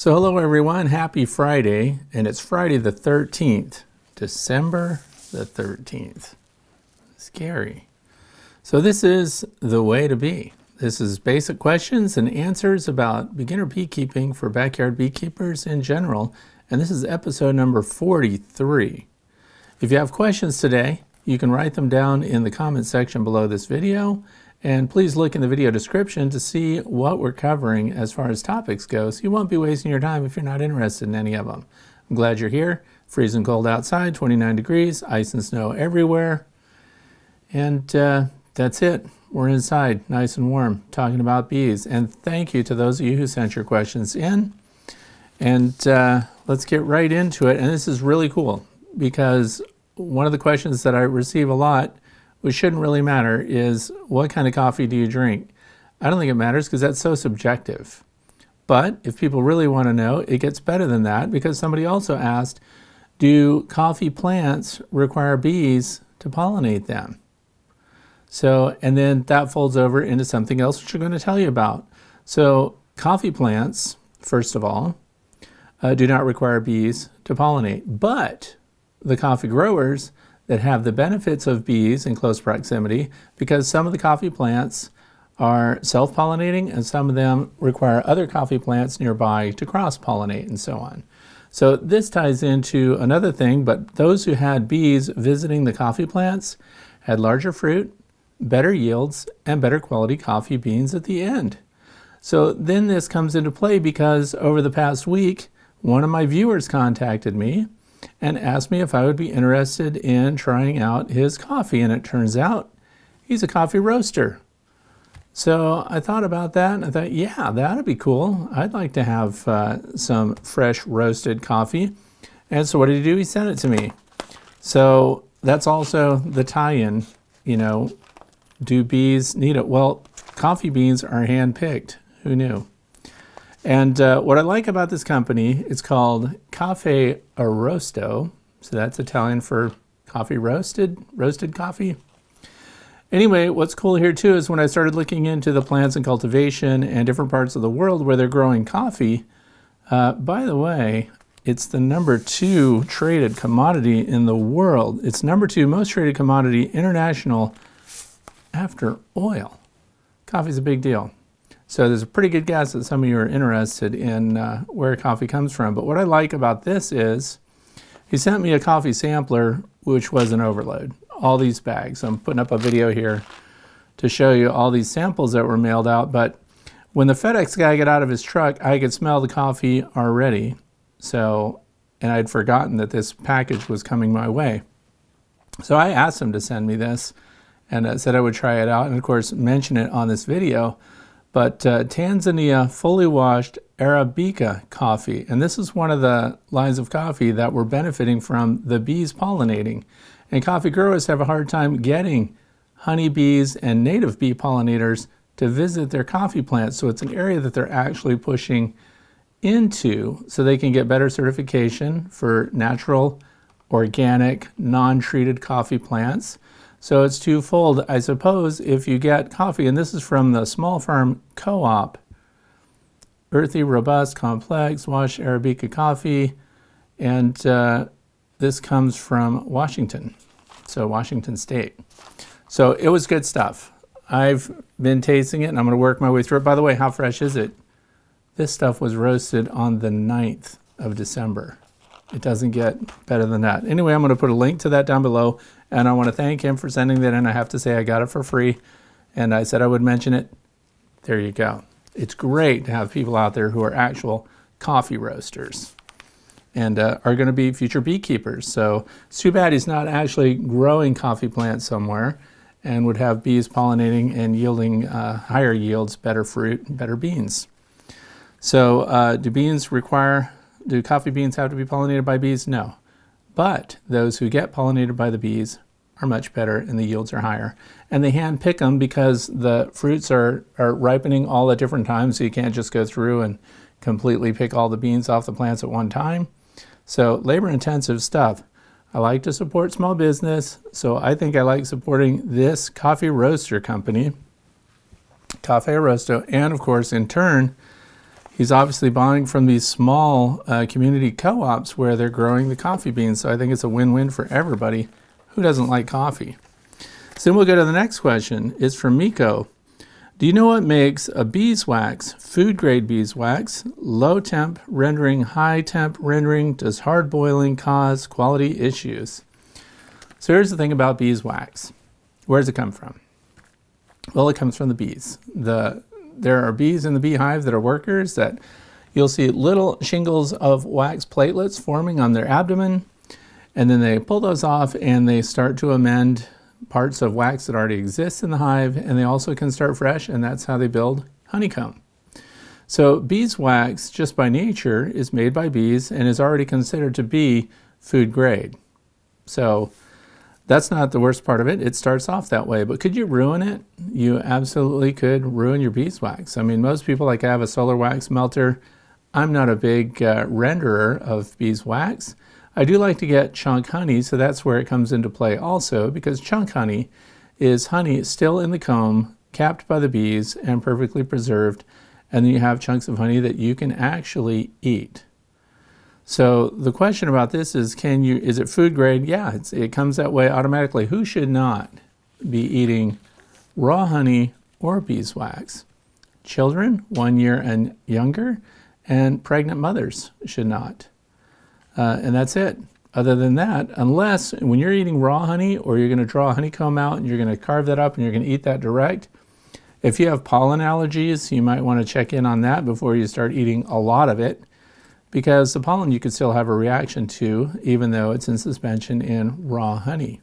So hello everyone, happy Friday, and it's Friday the 13th, December the 13th. Scary. So this is the way to be. This is basic questions and answers about beginner beekeeping for backyard beekeepers in general, and this is episode number 43. If you have questions today, you can write them down in the comment section below this video, and please look in the video description to see what we're covering as far as topics go, so you won't be wasting your time if you're not interested in any of them. I'm glad you're here. Freezing cold outside, 29 degrees, ice and snow everywhere. And that's it. We're inside, nice and warm, talking about bees. And thank you to those of you who sent your questions in. And let's get right into it. And this is really cool because one of the questions that I receive a lot, which shouldn't really matter, is what kind of coffee do you drink? I don't think it matters because that's so subjective. But if people really want to know, it gets better than that because somebody also asked, do coffee plants require bees to pollinate them? So, and then that folds over into something else which I'm going to tell you about. So coffee plants, first of all, do not require bees to pollinate, but the coffee growers that have the benefits of bees in close proximity, because some of the coffee plants are self-pollinating and some of them require other coffee plants nearby to cross-pollinate and so on. So this ties into another thing, but those who had bees visiting the coffee plants had larger fruit, better yields, and better quality coffee beans at the end. So then this comes into play because over the past week, one of my viewers contacted me and asked me if I would be interested in trying out his coffee, and it turns out he's a coffee roaster. So I thought about that and I thought, yeah, that'd be cool. I'd like to have some fresh roasted coffee. And so what did he do? He sent it to me. So that's also the tie-in, do bees need it? Well, coffee beans are hand-picked. Who knew? And what I like about this company, it's called Caffè Arrosto. So that's Italian for coffee roasted coffee. Anyway, what's cool here too is when I started looking into the plants and cultivation and different parts of the world where they're growing coffee, by the way, it's the number 2 traded commodity in the world. It's number 2 most traded commodity international after oil. Coffee's a big deal. So there's a pretty good guess that some of you are interested in where coffee comes from. But what I like about this is he sent me a coffee sampler, which was an overload. All these bags. I'm putting up a video here to show you all these samples that were mailed out. But when the FedEx guy got out of his truck, I could smell the coffee already. So, and I'd forgotten that this package was coming my way. So I asked him to send me this and said I would try it out. And of course, mention it on this video. But Tanzania fully washed Arabica coffee. And this is one of the lines of coffee that we're benefiting from the bees pollinating. And coffee growers have a hard time getting honeybees and native bee pollinators to visit their coffee plants. So it's an area that they're actually pushing into so they can get better certification for natural, organic, non-treated coffee plants. So it's twofold. I suppose if you get coffee, and this is from the Small Farm Co-op, earthy, robust, complex, washed Arabica coffee, and this comes from Washington, so Washington State. So it was good stuff. I've been tasting it, and I'm going to work my way through it. By the way, how fresh is it? This stuff was roasted on the 9th of December. It doesn't get better than that. Anyway, I'm going to put a link to that down below, and I want to thank him for sending that in. I have to say I got it for free, and I said I would mention it. There you go. It's great to have people out there who are actual coffee roasters and are going to be future beekeepers. So it's too bad he's not actually growing coffee plants somewhere and would have bees pollinating and yielding higher yields, better fruit, and better beans. So do coffee beans have to be pollinated by bees? No. But those who get pollinated by the bees are much better and the yields are higher. And they hand pick them because the fruits are ripening all at different times, so you can't just go through and completely pick all the beans off the plants at one time. So labor-intensive stuff. I like to support small business, so I think I like supporting this coffee roaster company, Caffè Arrosto, and of course, in turn, he's obviously buying from these small community co-ops where they're growing the coffee beans. So I think it's a win-win for everybody. Who doesn't like coffee? So then we'll go to the next question. It's from Miko. Do you know what makes a beeswax, food grade beeswax, low temp rendering, high temp rendering? Does hard boiling cause quality issues? So here's the thing about beeswax. Where does it come from? Well, it comes from the bees. There are bees in the beehive that are workers that you'll see little shingles of wax platelets forming on their abdomen, and then they pull those off and they start to amend parts of wax that already exist in the hive, and they also can start fresh, and that's how they build honeycomb. So beeswax, just by nature, is made by bees and is already considered to be food grade. So that's not the worst part of it. It starts off that way, but could you ruin it? You absolutely could ruin your beeswax. I mean, most people, like I have a solar wax melter. I'm not a big renderer of beeswax. I do like to get chunk honey, so that's where it comes into play also, because chunk honey is honey still in the comb, capped by the bees and perfectly preserved, and then you have chunks of honey that you can actually eat. So the question about this is, is it food grade? Yeah, it comes that way automatically. Who should not be eating raw honey or beeswax? Children, 1 year and younger, and pregnant mothers should not. And that's it. Other than that, unless when you're eating raw honey, or you're going to draw a honeycomb out and you're going to carve that up and you're going to eat that direct, if you have pollen allergies, you might want to check in on that before you start eating a lot of it, because the pollen you could still have a reaction to, even though it's in suspension in raw honey.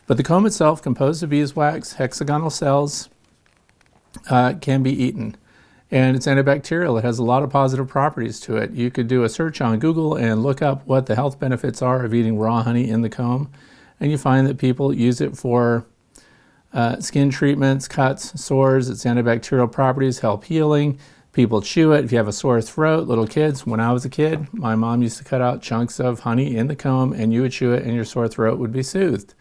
But the comb itself, composed of beeswax, hexagonal cells, can be eaten. And it's antibacterial. It has a lot of positive properties to it. You could do a search on Google and look up what the health benefits are of eating raw honey in the comb. And you find that people use it for skin treatments, cuts, sores. Its antibacterial properties help healing. People chew it. If you have a sore throat, little kids, when I was a kid, my mom used to cut out chunks of honey in the comb and you would chew it and your sore throat would be soothed.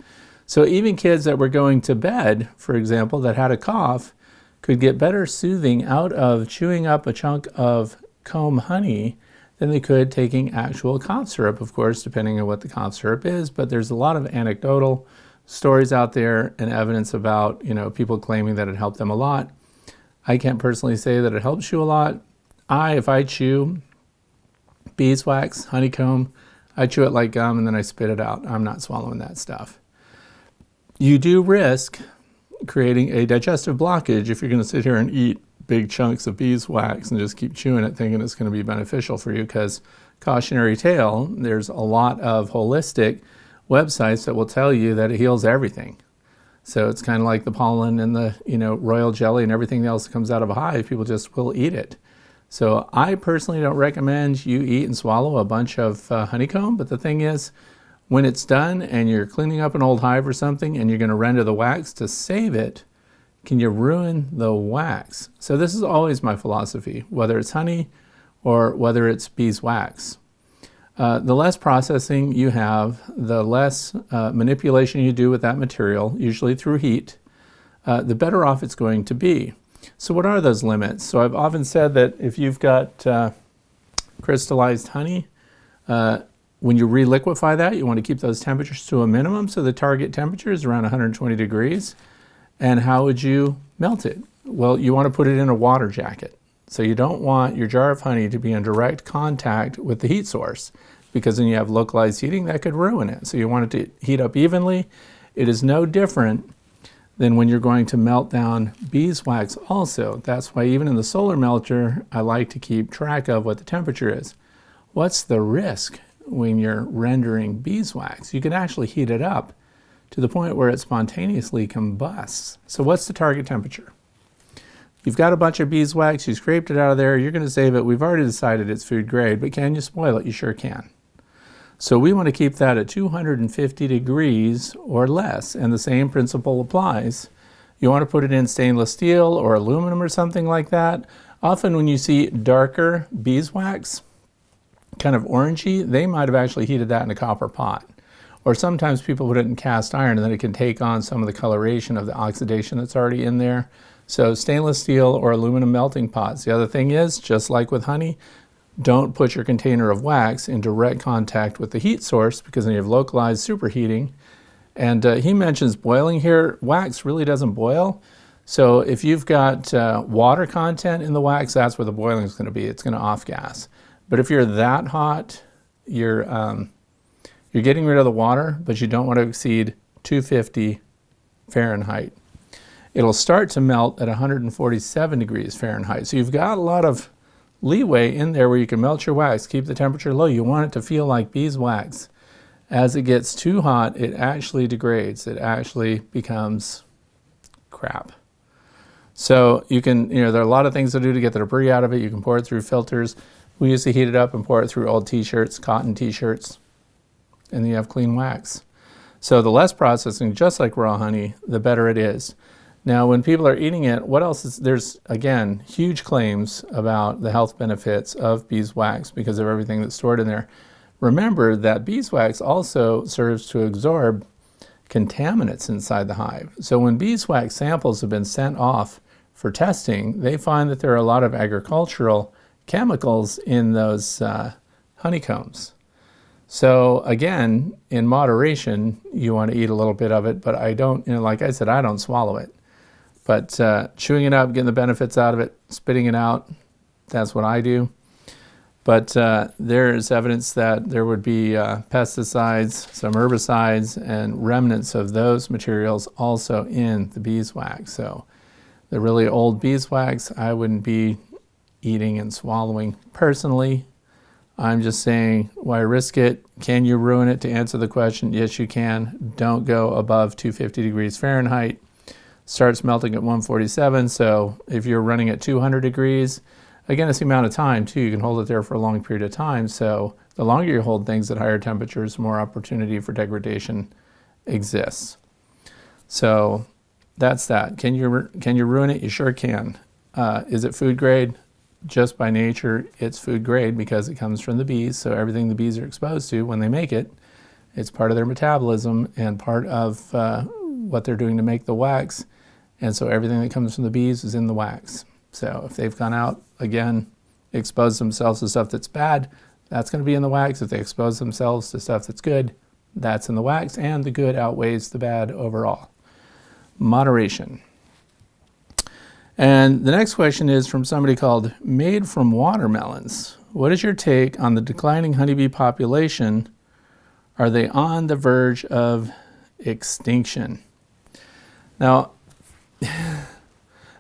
So even kids that were going to bed, for example, that had a cough, could get better soothing out of chewing up a chunk of comb honey than they could taking actual cough syrup, of course, depending on what the cough syrup is. But there's a lot of anecdotal stories out there and evidence about, people claiming that it helped them a lot. I can't personally say that it helps you a lot. If I chew beeswax, honeycomb, I chew it like gum and then I spit it out. I'm not swallowing that stuff. You do risk creating a digestive blockage if you're going to sit here and eat big chunks of beeswax and just keep chewing it thinking it's going to be beneficial for you, because cautionary tale, there's a lot of holistic websites that will tell you that it heals everything. So it's kind of like the pollen and the royal jelly and everything else that comes out of a hive. People just will eat it. So I personally don't recommend you eat and swallow a bunch of honeycomb, but the thing is, when it's done and you're cleaning up an old hive or something and you're going to render the wax to save it, can you ruin the wax? So this is always my philosophy, whether it's honey or whether it's beeswax. The less processing you have, the less manipulation you do with that material, usually through heat, the better off it's going to be. So what are those limits? So I've often said that if you've got crystallized honey, when you reliquefy that, you want to keep those temperatures to a minimum. So the target temperature is around 120 degrees. And how would you melt it? Well, you want to put it in a water jacket. So you don't want your jar of honey to be in direct contact with the heat source, because then you have localized heating that could ruin it. So you want it to heat up evenly. It is no different than when you're going to melt down beeswax also. That's why even in the solar melter, I like to keep track of what the temperature is. What's the risk when you're rendering beeswax? You can actually heat it up to the point where it spontaneously combusts. So what's the target temperature? You've got a bunch of beeswax, you scraped it out of there, you're going to save it. We've already decided it's food grade, but can you spoil it? You sure can. So we want to keep that at 250 degrees or less, and the same principle applies. You want to put it in stainless steel or aluminum or something like that. Often when you see darker beeswax, kind of orangey, they might have actually heated that in a copper pot. Or sometimes people put it in cast iron and then it can take on some of the coloration of the oxidation that's already in there. So stainless steel or aluminum melting pots. The other thing is, just like with honey, don't put your container of wax in direct contact with the heat source, because then you have localized superheating. And he mentions boiling here. Wax really doesn't boil. So if you've got water content in the wax, that's where the boiling is going to be. It's going to off gas. But if you're that hot, you're getting rid of the water, but you don't want to exceed 250 Fahrenheit. It'll start to melt at 147 degrees Fahrenheit. So you've got a lot of leeway in there where you can melt your wax, keep the temperature low. You want it to feel like beeswax. As it gets too hot, it actually degrades. It actually becomes crap. So you can, there are a lot of things to do to get the debris out of it. You can pour it through filters. We used to heat it up and pour it through old t-shirts, cotton t-shirts, and then you have clean wax. So the less processing, just like raw honey, the better it is. Now, when people are eating it, what else is, there's, again, huge claims about the health benefits of beeswax because of everything that's stored in there. Remember that beeswax also serves to absorb contaminants inside the hive. So when beeswax samples have been sent off for testing, they find that there are a lot of agricultural chemicals in those honeycombs. So again, in moderation, you want to eat a little bit of it, but I don't, like I said, I don't swallow it. But chewing it up, getting the benefits out of it, spitting it out, that's what I do. But there is evidence that there would be pesticides, some herbicides, and remnants of those materials also in the beeswax. So the really old beeswax, I wouldn't be eating and swallowing personally. I'm just saying, why risk it? Can you ruin it? To answer the question, yes, you can. Don't go above 250 degrees Fahrenheit. Starts melting at 147, so if you're running at 200 degrees, again, it's the amount of time, too. You can hold it there for a long period of time, so the longer you hold things at higher temperatures, the more opportunity for degradation exists. So that's that. Can you ruin it? You sure can. Is it food grade? Just by nature, it's food grade because it comes from the bees, so everything the bees are exposed to when they make it, it's part of their metabolism and part of what they're doing to make the wax. And so everything that comes from the bees is in the wax. So if they've gone out, again, exposed themselves to stuff that's bad, that's going to be in the wax. If they expose themselves to stuff that's good, that's in the wax, and the good outweighs the bad overall. Moderation. And the next question is from somebody called Made from Watermelons. What is your take on the declining honeybee population? Are they on the verge of extinction? Now,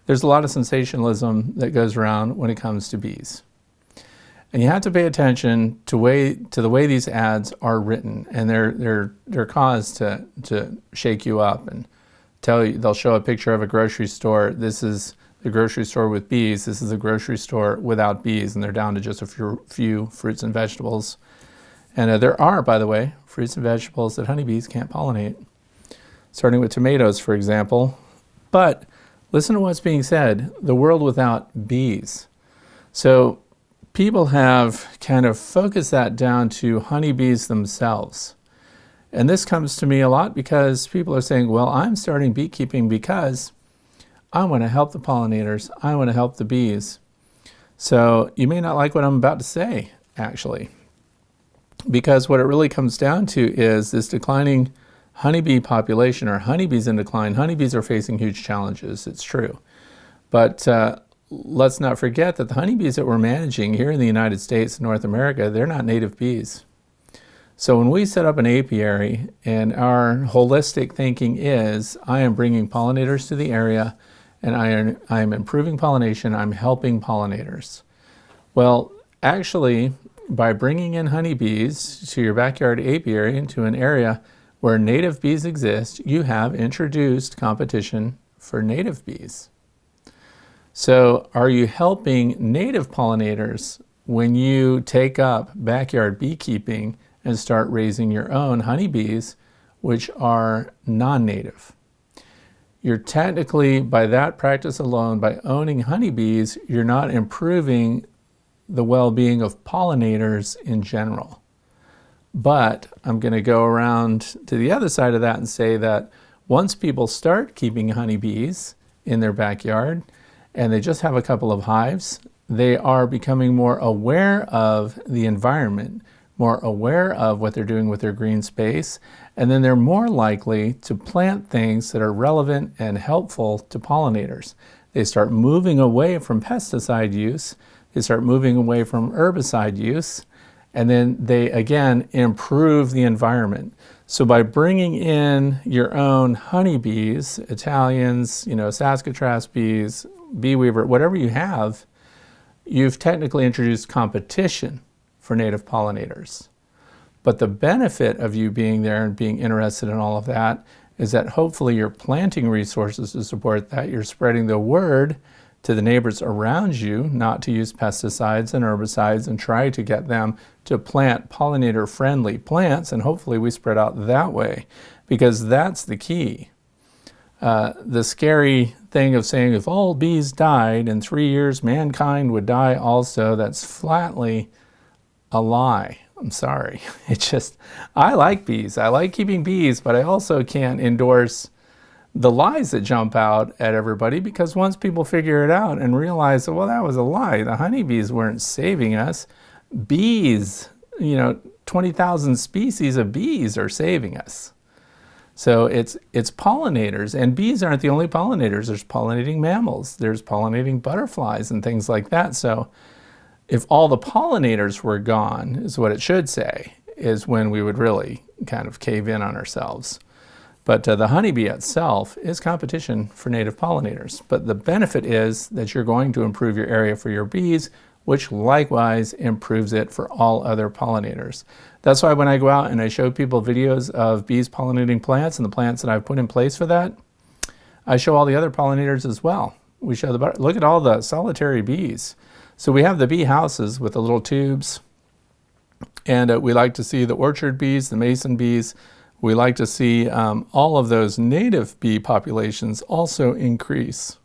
there's a lot of sensationalism that goes around when it comes to bees. And you have to pay attention to the way these ads are written, and they're caused to shake you up and tell you. They'll show a picture of a grocery store. This is the grocery store with bees. This is the grocery store without bees, and they're down to just a few fruits and vegetables. And there are, by the way, fruits and vegetables that honeybees can't pollinate, starting with tomatoes, for example. But listen to what's being said, the world without bees. So people have kind of focused that down to honeybees themselves. And this comes to me a lot because people are saying, well, I'm starting beekeeping because I want to help the pollinators. I want to help the bees. So you may not like what I'm about to say, actually, because what it really comes down to is this declining honeybee population, or honeybees in decline. Honeybees are facing huge challenges, it's true. But let's not forget that the honeybees that we're managing here in the United States and North America, they're not native bees. So when we set up an apiary, and our holistic thinking is, I am bringing pollinators to the area, and I am improving pollination, I'm helping pollinators. Well, actually, by bringing in honeybees to your backyard apiary, into an area where native bees exist, you have introduced competition for native bees. So are you helping native pollinators when you take up backyard beekeeping and start raising your own honeybees, which are non-native? You're technically, by that practice alone, by owning honeybees, you're not improving the well-being of pollinators in general. But I'm going to go around to the other side of that and say that once people start keeping honeybees in their backyard and they just have a couple of hives, they are becoming more aware of the environment, more aware of what they're doing with their green space, and then they're more likely to plant things that are relevant and helpful to pollinators. They start moving away from pesticide use, they start moving away from herbicide use, and then they again improve the environment. So by bringing in your own honeybees, Italians, Saskatraz bees, bee weaver, whatever you have, you've technically introduced competition for native pollinators. But the benefit of you being there and being interested in all of that is that hopefully you're planting resources to support that. You're spreading the word to the neighbors around you not to use pesticides and herbicides and try to get them to plant pollinator-friendly plants, and hopefully we spread out that way, because that's the key. The scary thing of saying if all bees died in 3 years, mankind would die also, that's flatly a lie. I'm sorry. I like bees. I like keeping bees, but I also can't endorse the lies that jump out at everybody, because once people figure it out and realize, well, that was a lie, the honeybees weren't saving us. Bees, 20,000 species of bees are saving us. So it's pollinators, and bees aren't the only pollinators. There's pollinating mammals, there's pollinating butterflies and things like that. So if all the pollinators were gone, is what it should say, is when we would really kind of cave in on ourselves. But the honeybee itself is competition for native pollinators. But the benefit is that you're going to improve your area for your bees, which likewise improves it for all other pollinators. That's why when I go out and I show people videos of bees pollinating plants and the plants that I've put in place for that, I show all the other pollinators as well. We show look at all the solitary bees. So we have the bee houses with the little tubes, and we like to see the orchard bees, the mason bees. We like to see all of those native bee populations also increase.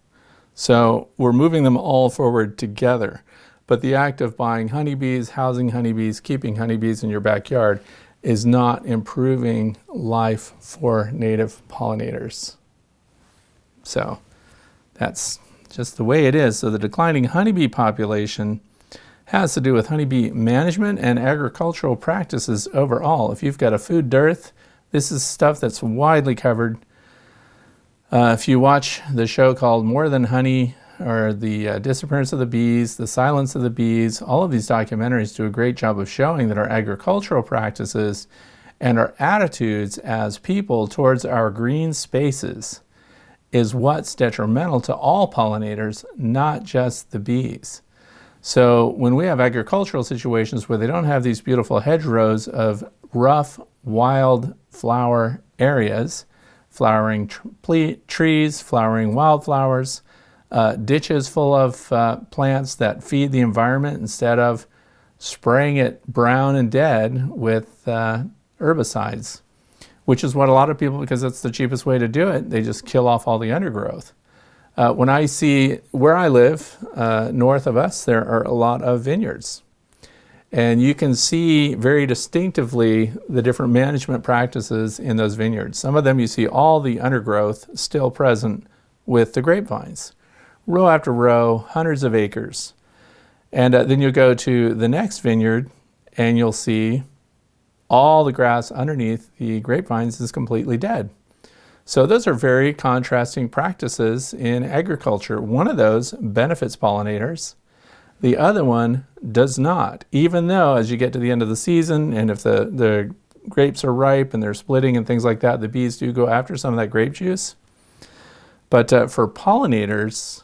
So we're moving them all forward together. But the act of buying honeybees, housing honeybees, keeping honeybees in your backyard is not improving life for native pollinators. So that's just the way it is. So the declining honeybee population has to do with honeybee management and agricultural practices overall. If you've got a food dearth, this is stuff that's widely covered. If you watch the show called More Than Honey, or the Disappearance of the Bees, The Silence of the Bees, all of these documentaries do a great job of showing that our agricultural practices and our attitudes as people towards our green spaces is what's detrimental to all pollinators, not just the bees. So when we have agricultural situations where they don't have these beautiful hedgerows of rough, wild flower areas, flowering trees, flowering wildflowers, ditches full of plants that feed the environment instead of spraying it brown and dead with herbicides, which is what a lot of people, because that's the cheapest way to do it, they just kill off all the undergrowth. When I see where I live, north of us, there are a lot of vineyards. And you can see very distinctively the different management practices in those vineyards. Some of them you see all the undergrowth still present with the grapevines. Row after row, hundreds of acres. And then you'll go to the next vineyard and you'll see all the grass underneath the grapevines is completely dead. So those are very contrasting practices in agriculture. One of those benefits pollinators. The other one does not, even though as you get to the end of the season and if the grapes are ripe and they're splitting and things like that, the bees do go after some of that grape juice. But for pollinators,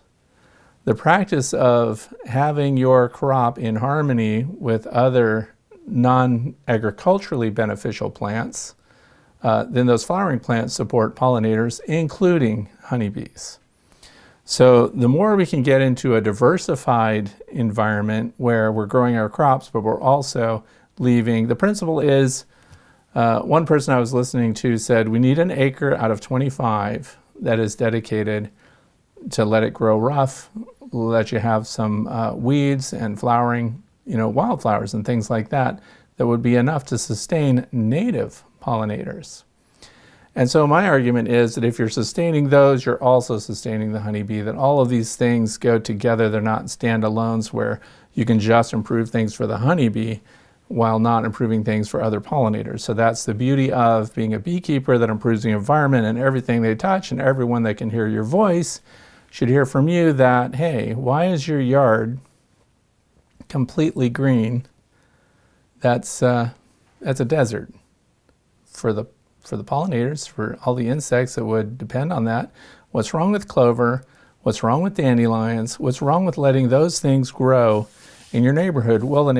the practice of having your crop in harmony with other non-agriculturally beneficial plants, then those flowering plants support pollinators, including honeybees. So the more we can get into a diversified environment where we're growing our crops, but we're also leaving, the principle is, one person I was listening to said, we need an acre out of 25 that is dedicated to let it grow rough, let you have some weeds and flowering, wildflowers and things like that, that would be enough to sustain native pollinators. And so my argument is that if you're sustaining those, you're also sustaining the honeybee, that all of these things go together. They're not standalones where you can just improve things for the honeybee while not improving things for other pollinators. So that's the beauty of being a beekeeper, that improves the environment, and everything they touch and everyone that can hear your voice should hear from you that, hey, why is your yard completely green? That's a desert. For the pollinators, for all the insects that would depend on that. What's wrong with clover? What's wrong with dandelions? What's wrong with letting those things grow in your neighborhood? Well, the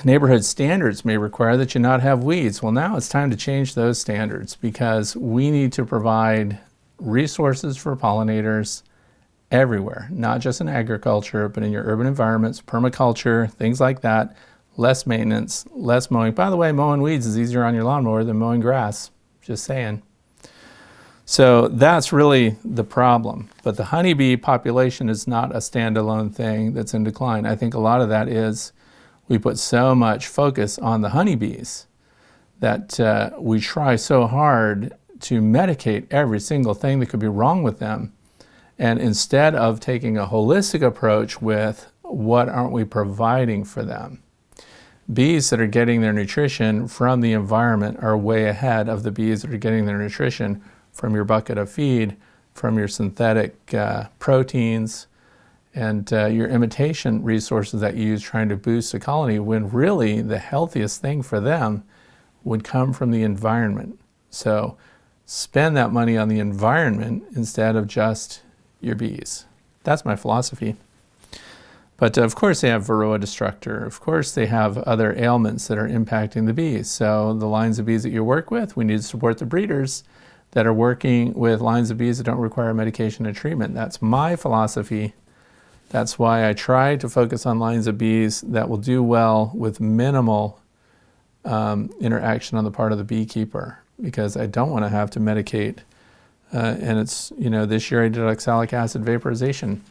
neighborhood standards may require that you not have weeds. Well, now it's time to change those standards, because we need to provide resources for pollinators everywhere, not just in agriculture, but in your urban environments, permaculture, things like that. Less maintenance, less mowing. By the way, mowing weeds is easier on your lawnmower than mowing grass. Just saying. So that's really the problem. But the honeybee population is not a standalone thing that's in decline. I think a lot of that is we put so much focus on the honeybees that we try so hard to medicate every single thing that could be wrong with them. And instead of taking a holistic approach with what aren't we providing for them, bees that are getting their nutrition from the environment are way ahead of the bees that are getting their nutrition from your bucket of feed, from your synthetic proteins, and your imitation resources that you use trying to boost a colony, when really the healthiest thing for them would come from the environment. So spend that money on the environment instead of just your bees. That's my philosophy. But of course they have Varroa destructor. Of course they have other ailments that are impacting the bees. So the lines of bees that you work with, we need to support the breeders that are working with lines of bees that don't require medication and treatment. That's my philosophy. That's why I try to focus on lines of bees that will do well with minimal interaction on the part of the beekeeper, because I don't want to have to medicate. And it's, this year I did oxalic acid vaporization.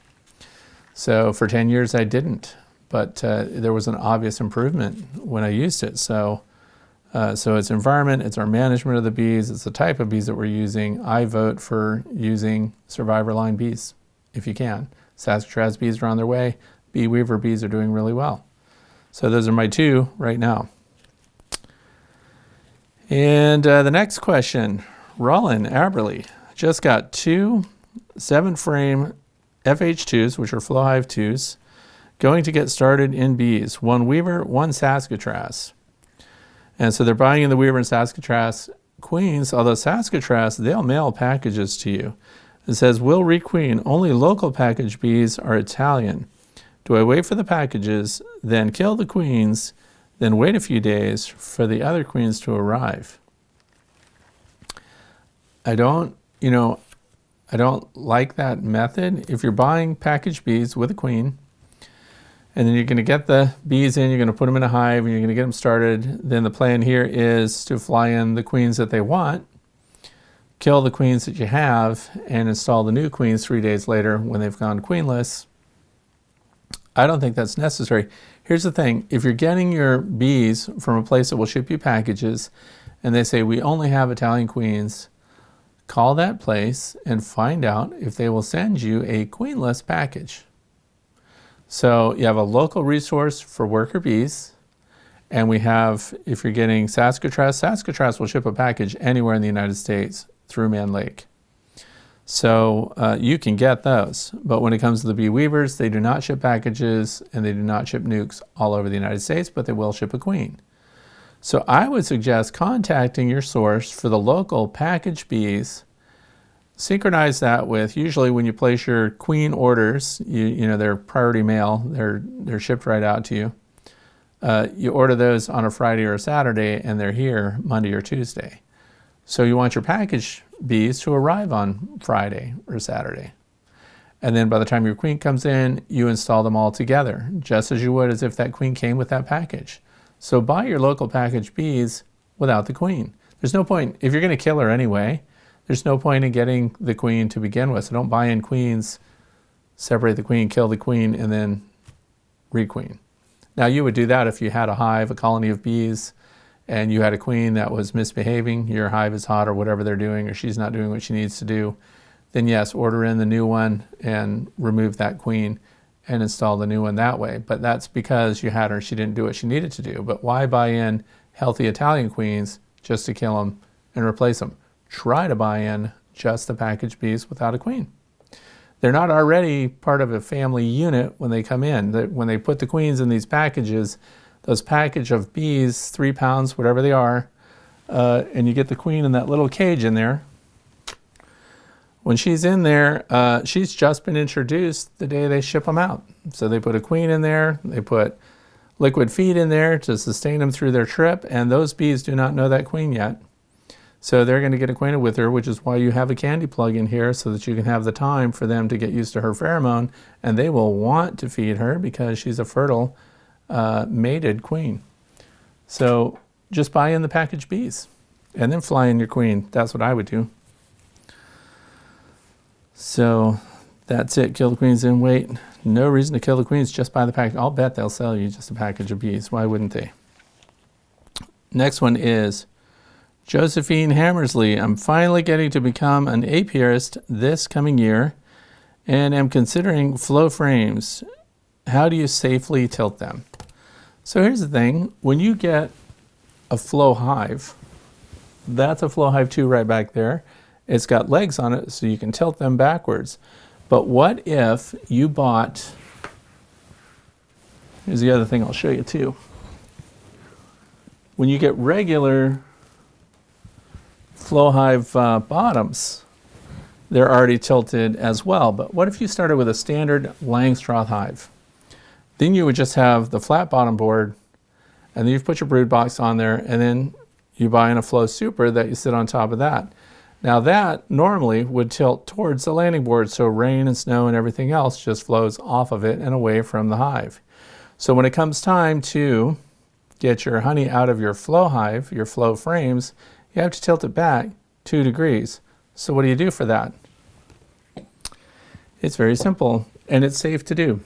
So for 10 years I didn't, but there was an obvious improvement when I used it. So it's environment, it's our management of the bees, it's the type of bees that we're using. I vote for using survivor line bees, if you can. Saskatraz bees are on their way. Bee weaver bees are doing really well. So those are my two right now. And the next question, Rollin Aberley just got 2 7-frame FH2s, which are Flow Hive 2s, going to get started in bees. 1 weaver, 1 Saskatraz. And so they're buying in the weaver and Saskatraz queens, although Saskatraz, they'll mail packages to you. It says, will requeen, only local package bees are Italian. Do I wait for the packages, then kill the queens, then wait a few days for the other queens to arrive? I don't like that method. If you're buying packaged bees with a queen, and then you're going to get the bees in, you're going to put them in a hive, and you're going to get them started, then the plan here is to fly in the queens that they want, kill the queens that you have, and install the new queens 3 days later when they've gone queenless. I don't think that's necessary. Here's the thing. If you're getting your bees from a place that will ship you packages, and they say, we only have Italian queens, call that place and find out if they will send you a queenless package. So you have a local resource for worker bees, and we have, if you're getting Saskatraz will ship a package anywhere in the United States through Mann Lake. So you can get those. But when it comes to the bee weavers, they do not ship packages, and they do not ship nukes all over the United States, but they will ship a queen. So I would suggest contacting your source for the local packaged bees. Synchronize that with, usually when you place your queen orders, they're priority mail, they're shipped right out to you. You order those on a Friday or a Saturday, and they're here Monday or Tuesday. So you want your packaged bees to arrive on Friday or Saturday. And then by the time your queen comes in, you install them all together, just as you would as if that queen came with that package. So buy your local packaged bees without the queen. There's no point, if you're going to kill her anyway, there's no point in getting the queen to begin with. So don't buy in queens, separate the queen, kill the queen, and then requeen. Now you would do that if you had a hive, a colony of bees, and you had a queen that was misbehaving, your hive is hot or whatever they're doing, or she's not doing what she needs to do, then yes, order in the new one and remove that queen and install the new one that way. But that's because you had her, she didn't do what she needed to do. But why buy in healthy Italian queens just to kill them and replace them? Try to buy in just the packaged bees without a queen. They're not already part of a family unit when they come in. When they put the queens in these packages, those package of bees, 3 pounds, whatever they are, and you get the queen in that little cage in there. When she's in there, she's just been introduced the day they ship them out. So they put a queen in there, they put liquid feed in there to sustain them through their trip, and those bees do not know that queen yet. So they're going to get acquainted with her, which is why you have a candy plug in here so that you can have the time for them to get used to her pheromone, and they will want to feed her because she's a fertile mated queen. So just buy in the packaged bees and then fly in your queen. That's what I would do. So that's it. Kill the queens in wait. No reason to kill the queens. Just buy the package. I'll bet they'll sell you just a package of bees. Why wouldn't they? Next one is Josephine Hammersley. I'm finally getting to become an apiarist this coming year and am considering flow frames. How do you safely tilt them? So here's the thing. When you get a flow hive, that's a flow hive 2 right back there. It's got legs on it so you can tilt them backwards. But what if you bought, here's the other thing I'll show you too. When you get regular flow hive bottoms, they're already tilted as well. But what if you started with a standard Langstroth hive? Then you would just have the flat bottom board, and then you put your brood box on there, and then you buy in a Flow Super that you sit on top of that. Now that normally would tilt towards the landing board, so rain and snow and everything else just flows off of it and away from the hive. So when it comes time to get your honey out of your flow hive, your flow frames, you have to tilt it back 2 degrees. So what do you do for that? It's very simple, and it's safe to do.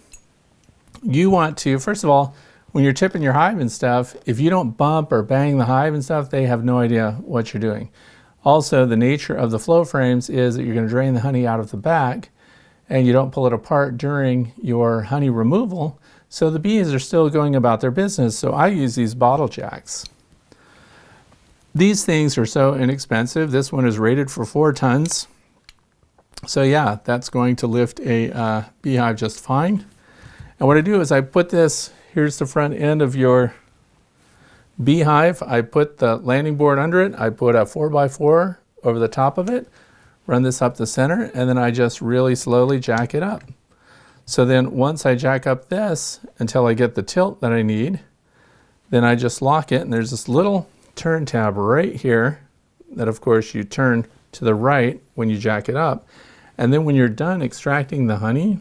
You want to, first of all, when you're tipping your hive and stuff, if you don't bump or bang the hive and stuff, they have no idea what you're doing. Also, the nature of the flow frames is that you're going to drain the honey out of the back, and you don't pull it apart during your honey removal, so the bees are still going about their business. So I use these bottle jacks. These things are so inexpensive. This one is rated for 4 tons. So yeah, that's going to lift a beehive just fine. And what I do is I put this, here's the front end of your beehive. I put the landing board under it. I put a 4x4 over the top of it, run this up the center, and then I just really slowly jack it up. So then once I jack up this until I get the tilt that I need, then I just lock it, and there's this little turn tab right here that of course you turn to the right when you jack it up. And then when you're done extracting the honey,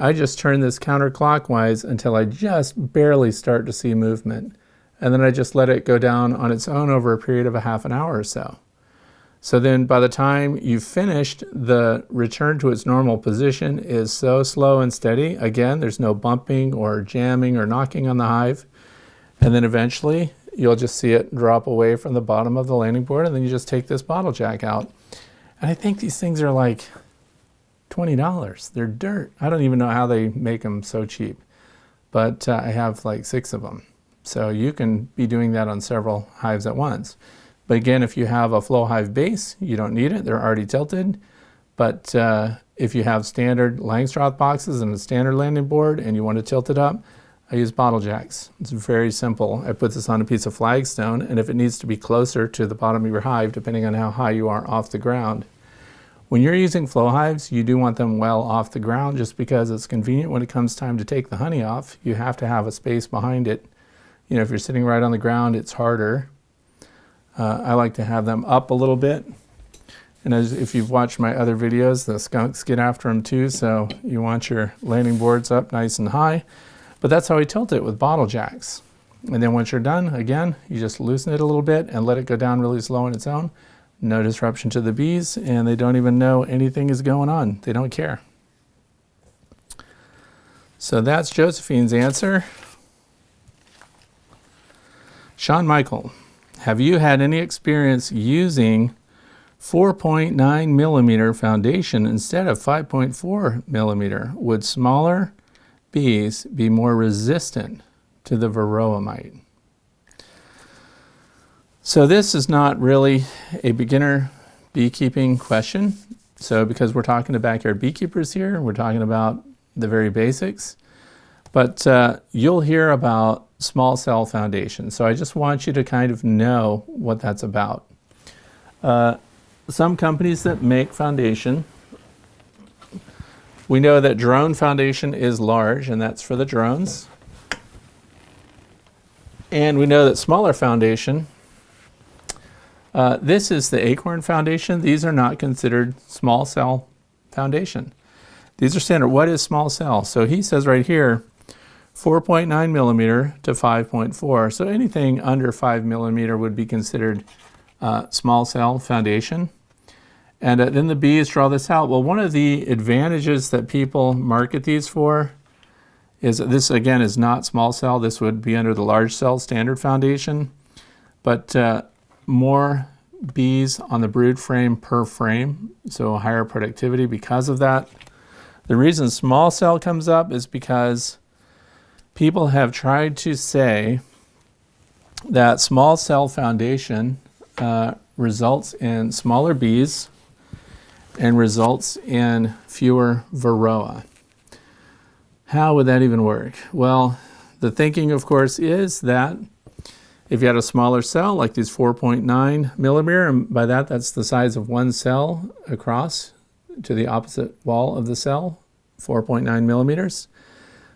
I just turn this counterclockwise until I just barely start to see movement. And then I just let it go down on its own over a period of a half an hour or so. So then by the time you've finished, the return to its normal position is so slow and steady. Again, there's no bumping or jamming or knocking on the hive. And then eventually you'll just see it drop away from the bottom of the landing board, and then you just take this bottle jack out. And I think these things are like $20. They're dirt. I don't even know how they make them so cheap, but I have like 6 of them. So you can be doing that on several hives at once. But again, if you have a flow hive base, you don't need it. They're already tilted. But if you have standard Langstroth boxes and a standard landing board and you want to tilt it up, I use bottle jacks. It's very simple. I put this on a piece of flagstone, and if it needs to be closer to the bottom of your hive, depending on how high you are off the ground. When you're using flow hives, you do want them well off the ground just because it's convenient when it comes time to take the honey off. You have to have a space behind it. You know, if you're sitting right on the ground, it's harder. I like to have them up a little bit. And if you've watched my other videos, the skunks get after them too, so you want your landing boards up nice and high. But that's how I tilt it with bottle jacks. And then once you're done, again, you just loosen it a little bit and let it go down really slow on its own. No disruption to the bees, and they don't even know anything is going on. They don't care. So that's Josephine's answer. Sean Michael, have you had any experience using 4.9 millimeter foundation instead of 5.4 millimeter? Would smaller bees be more resistant to the varroa mite? So this is not really a beginner beekeeping question. So because we're talking to backyard beekeepers here, we're talking about the very basics. But you'll hear about small cell foundation. So I just want you to kind of know what that's about. Some companies that make foundation, we know that drone foundation is large, and that's for the drones. And we know that smaller foundation, this is the Acorn Foundation. These are not considered small cell foundation. These are standard. What is small cell? So he says right here, 4.9 millimeter to 5.4. So anything under 5 millimeter would be considered small cell foundation. And then the bees draw this out. Well, one of the advantages that people market these for is this, again, is not small cell. This would be under the large cell standard foundation. But more bees on the brood frame per frame, so higher productivity because of that. The reason small cell comes up is because people have tried to say that small cell foundation results in smaller bees and results in fewer varroa. How would that even work? Well, the thinking, of course, is that if you had a smaller cell, like these 4.9 millimeter, and by that, that's the size of one cell across to the opposite wall of the cell, 4.9 millimeters,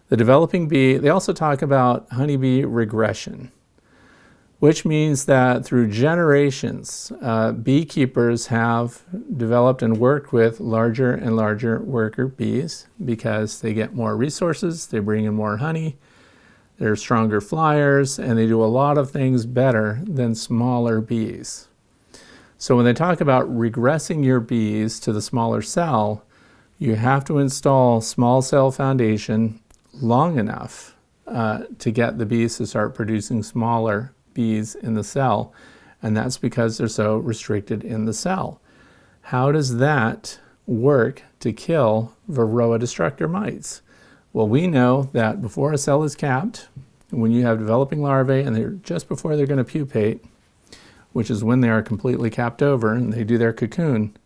the developing bee, they also talk about honeybee regression, which means that through generations, beekeepers have developed and worked with larger and larger worker bees because they get more resources, they bring in more honey, they're stronger flyers, and they do a lot of things better than smaller bees. So when they talk about regressing your bees to the smaller cell, you have to install small cell foundation long enough to get the bees to start producing smaller bees in the cell, and that's because they're so restricted in the cell. How does that work to kill Varroa destructor mites? Well, we know that before a cell is capped, when you have developing larvae and they're just before they're going to pupate, which is when they are completely capped over and they do their cocoon,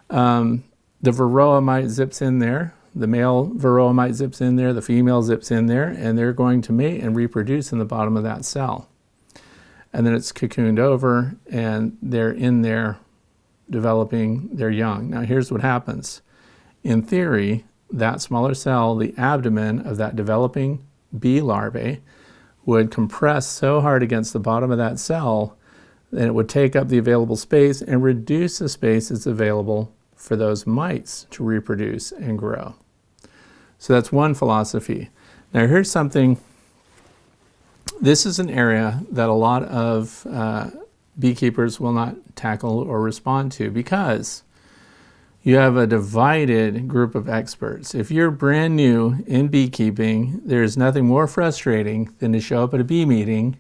the Varroa mite zips in there, the male Varroa mite zips in there, the female zips in there, and they're going to mate and reproduce in the bottom of that cell. And then it's cocooned over and they're in there developing their young. Now here's what happens. In theory, that smaller cell, the abdomen of that developing bee larvae, would compress so hard against the bottom of that cell that it would take up the available space and reduce the space that's available for those mites to reproduce and grow. So that's one philosophy. Now here's something, this is an area that a lot of beekeepers will not tackle or respond to because you have a divided group of experts. If you're brand new in beekeeping, there's nothing more frustrating than to show up at a bee meeting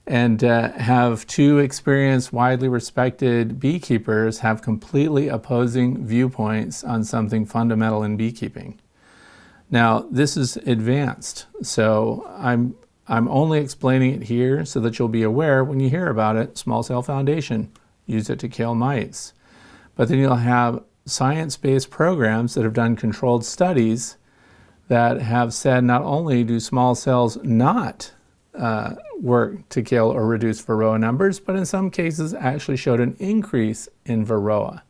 and have two experienced, widely respected beekeepers have completely opposing viewpoints on something fundamental in beekeeping. Now, this is advanced, so I'm only explaining it here so that you'll be aware when you hear about it. Small cell foundation, use it to kill mites. But then you'll have science-based programs that have done controlled studies that have said not only do small cells not work to kill or reduce Varroa numbers, but in some cases actually showed an increase in Varroa.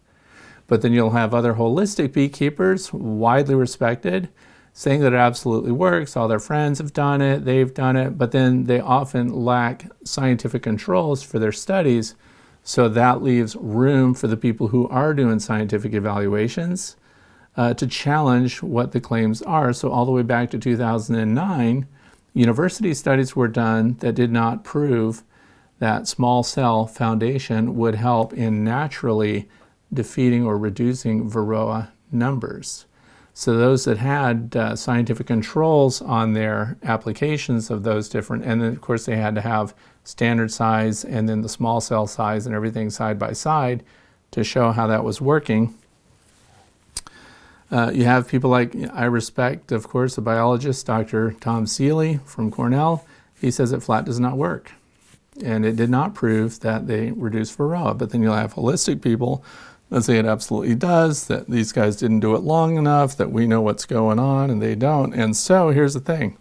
But then you'll have other holistic beekeepers, widely respected, saying that it absolutely works, all their friends have done it, they've done it, but then they often lack scientific controls for their studies, so that leaves room for the people who are doing scientific evaluations to challenge what the claims are. So all the way back to 2009, university studies were done that did not prove that small cell foundation would help in naturally defeating or reducing Varroa numbers. So those that had scientific controls on their applications of those different, and then of course they had to have standard size and then the small cell size and everything side by side to show how that was working. You have people like, I respect, of course, the biologist, Dr. Tom Seeley from Cornell. He says that flat does not work. And it did not prove that they reduce varroa. But then you'll have holistic people that say it absolutely does, that these guys didn't do it long enough, that we know what's going on and they don't. And so here's the thing.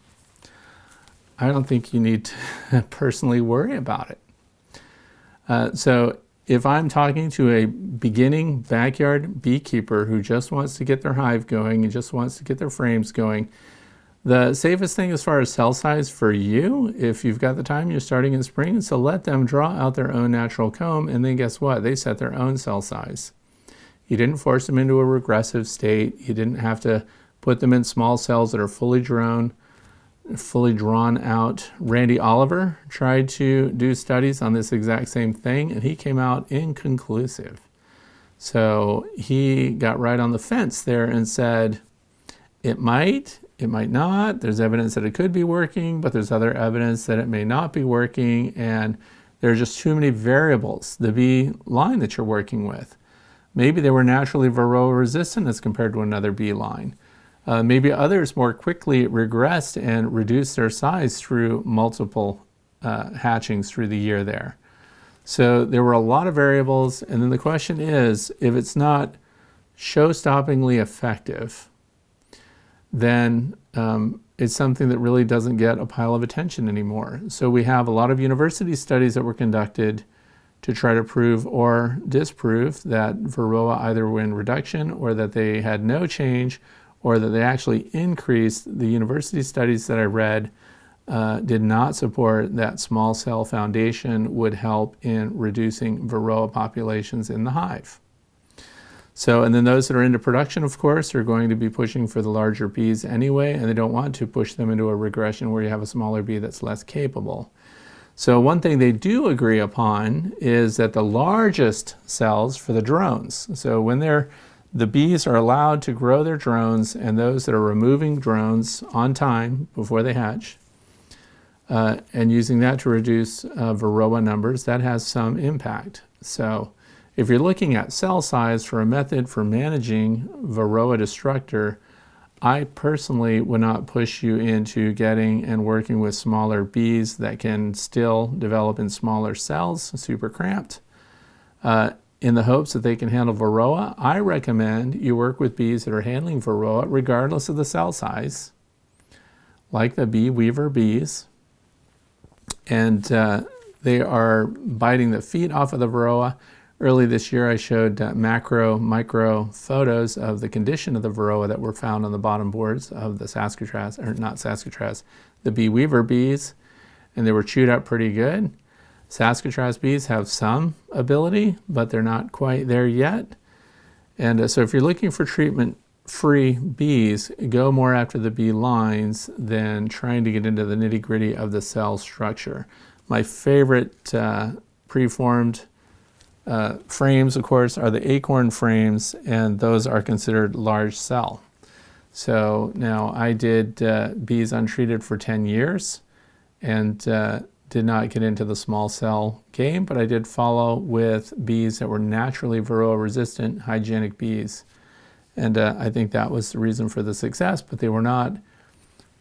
I don't think you need to personally worry about it. So if I'm talking to a beginning backyard beekeeper who just wants to get their hive going and just wants to get their frames going, the safest thing as far as cell size for you, if you've got the time, you're starting in spring, is to let them draw out their own natural comb, and then guess what? They set their own cell size. You didn't force them into a regressive state. You didn't have to put them in small cells that are fully drawn out. Randy Oliver tried to do studies on this exact same thing, and he came out inconclusive. So he got right on the fence there and said, it might not. There's evidence that it could be working, but there's other evidence that it may not be working, and there are just too many variables. The bee line that you're working with, maybe they were naturally varroa resistant as compared to another bee line. Maybe others more quickly regressed and reduced their size through multiple hatchings through the year there. So there were a lot of variables, and then the question is, if it's not show-stoppingly effective, then it's something that really doesn't get a pile of attention anymore. So we have a lot of university studies that were conducted to try to prove or disprove that varroa either were in reduction or that they had no change or that they actually increased. The university studies that I read did not support that small cell foundation would help in reducing varroa populations in the hive. So, and then those that are into production, of course, are going to be pushing for the larger bees anyway, and they don't want to push them into a regression where you have a smaller bee that's less capable. So one thing they do agree upon is that the largest cells for the drones, so when the bees are allowed to grow their drones, and those that are removing drones on time before they hatch, and using that to reduce varroa numbers, that has some impact. So if you're looking at cell size for a method for managing varroa destructor, I personally would not push you into getting and working with smaller bees that can still develop in smaller cells, super cramped, in the hopes that they can handle varroa. I recommend you work with bees that are handling varroa regardless of the cell size, like the bee weaver bees, and they are biting the feet off of the varroa. Early this year, I showed macro, micro photos of the condition of the varroa that were found on the bottom boards of the Saskatraz, or not Saskatraz, the bee weaver bees, and they were chewed up pretty good. Saskatraz bees have some ability, but they're not quite there yet. And so if you're looking for treatment-free bees, go more after the bee lines than trying to get into the nitty-gritty of the cell structure. My favorite preformed frames, of course, are the acorn frames, and those are considered large cell. So now I did bees untreated for 10 years and did not get into the small cell game, but I did follow with bees that were naturally varroa resistant, hygienic bees. And I think that was the reason for the success, but they were not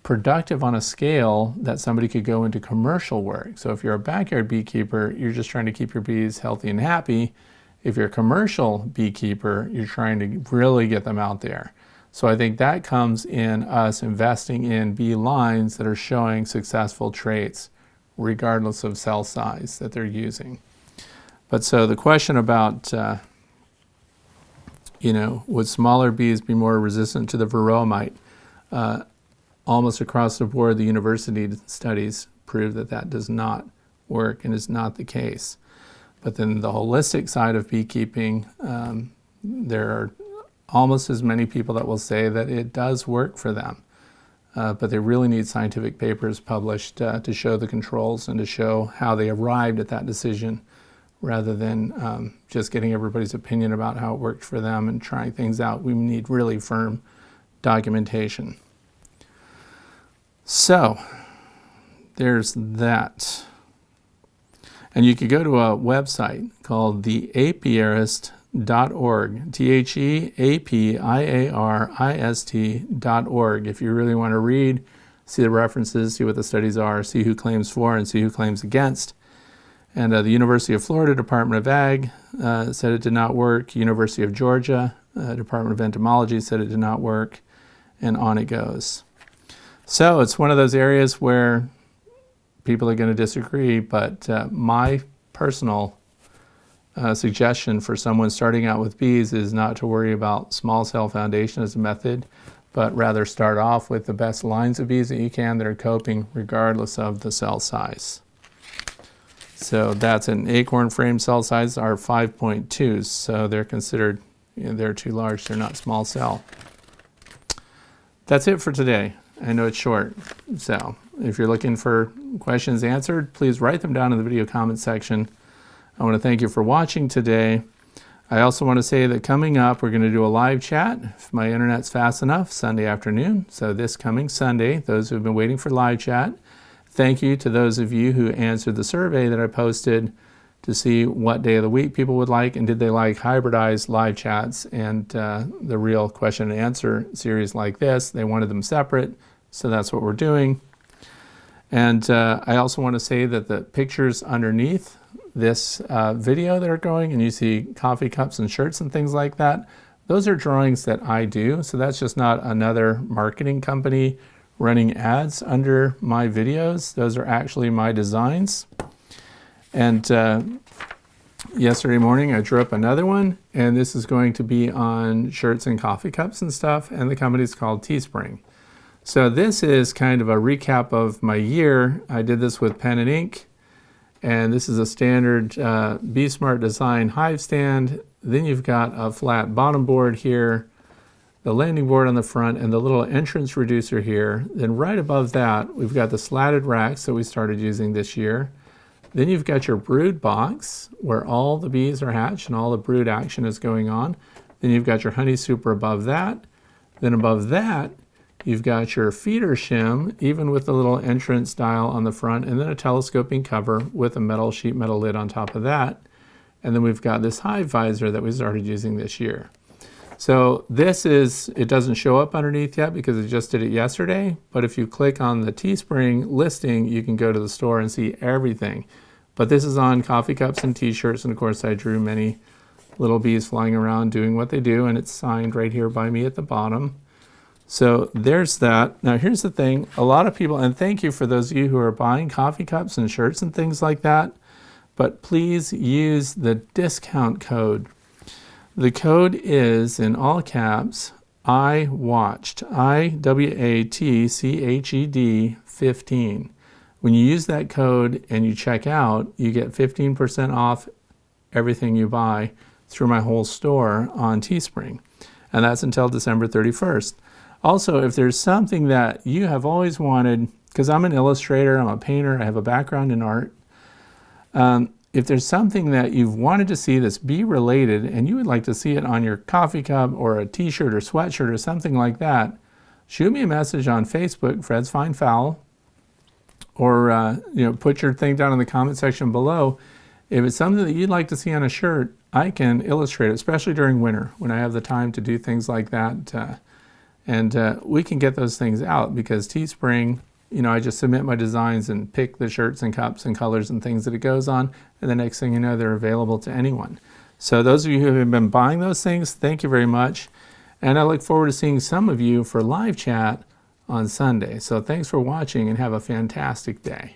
productive on a scale that somebody could go into commercial work. So if you're a backyard beekeeper, you're just trying to keep your bees healthy and happy. If you're a commercial beekeeper, you're trying to really get them out there. So I think that comes in us investing in bee lines that are showing successful traits regardless of cell size that they're using. But so the question about, would smaller bees be more resistant to the varroa mite? Almost across the board, the university studies prove that that does not work and is not the case. But then the holistic side of beekeeping, there are almost as many people that will say that it does work for them. But they really need scientific papers published to show the controls and to show how they arrived at that decision, rather than just getting everybody's opinion about how it worked for them and trying things out. We need really firm documentation. So there's that. And you could go to a website called theapiarist.org, theapiarist.org, if you really want to read, see the references, see what the studies are, see who claims for and see who claims against. And the University of Florida Department of Ag said it did not work. University of Georgia Department of Entomology said it did not work, and on it goes. So it's one of those areas where people are going to disagree, but my personal suggestion for someone starting out with bees is not to worry about small cell foundation as a method, but rather start off with the best lines of bees that you can that are coping regardless of the cell size. So that's an acorn frame cell size are 5.2s, so they're considered, they're too large, they're not small cell. That's it for today. I know it's short, so if you're looking for questions answered, please write them down in the video comment section. I want to thank you for watching today. I also want to say that coming up, we're going to do a live chat, if my internet's fast enough, Sunday afternoon. So this coming Sunday, those who have been waiting for live chat, thank you to those of you who answered the survey that I posted to see what day of the week people would like, and did they like hybridized live chats and the real question and answer series like this. They wanted them separate, so that's what we're doing. And I also want to say that the pictures underneath this video that are going, and you see coffee cups and shirts and things like that, those are drawings that I do. So that's just not another marketing company running ads under my videos. Those are actually my designs. And yesterday morning I drew up another one, and this is going to be on shirts and coffee cups and stuff, and the company's called Teespring. So this is kind of a recap of my year. I did this with pen and ink, and this is a standard Bee Smart design hive stand. Then you've got a flat bottom board here, the landing board on the front, and the little entrance reducer here. Then right above that, we've got the slatted racks that we started using this year. Then you've got your brood box where all the bees are hatched and all the brood action is going on. Then you've got your honey super above that. Then above that, you've got your feeder shim, even with the little entrance dial on the front, and then a telescoping cover with a sheet metal lid on top of that. And then we've got this hive visor that we started using this year. So this is, it doesn't show up underneath yet because I just did it yesterday, but if you click on the Teespring listing, you can go to the store and see everything. But this is on coffee cups and t-shirts, and of course I drew many little bees flying around doing what they do, and it's signed right here by me at the bottom. So there's that. Now here's the thing, a lot of people, and thank you for those of you who are buying coffee cups and shirts and things like that, but please use the discount code. The code is, in all caps, IWATCHED, IWATCHED 15. When you use that code and you check out, you get 15% off everything you buy through my whole store on Teespring. And that's until December 31st. Also, if there's something that you have always wanted, because I'm an illustrator, I'm a painter, I have a background in art, if there's something that you've wanted to see that's bee related and you would like to see it on your coffee cup or a t-shirt or sweatshirt or something like that, shoot me a message on Facebook, Fred's Fine Fowl, or put your thing down in the comment section below. If it's something that you'd like to see on a shirt, I can illustrate it, especially during winter when I have the time to do things like that. And we can get those things out because Teespring, I just submit my designs and pick the shirts and cups and colors and things that it goes on, and the next thing you know, they're available to anyone. So those of you who have been buying those things, thank you very much. And I look forward to seeing some of you for live chat on Sunday. So thanks for watching and have a fantastic day.